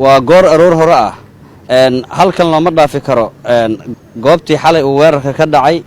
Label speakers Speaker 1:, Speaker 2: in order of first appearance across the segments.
Speaker 1: وجور أرور هراء هل كان لمرة في كرو جوابتي حالي وورك كدعي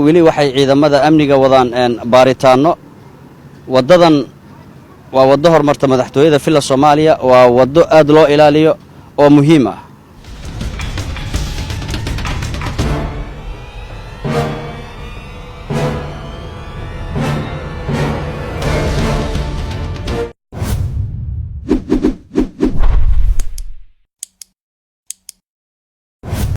Speaker 1: wili waxay ciidamada amniga wadaan baaritaano wadadan waa wado hormarta madaxtooyada Villa Soomaaliya waa wado aad loo ilaaliyo oo muhiim ah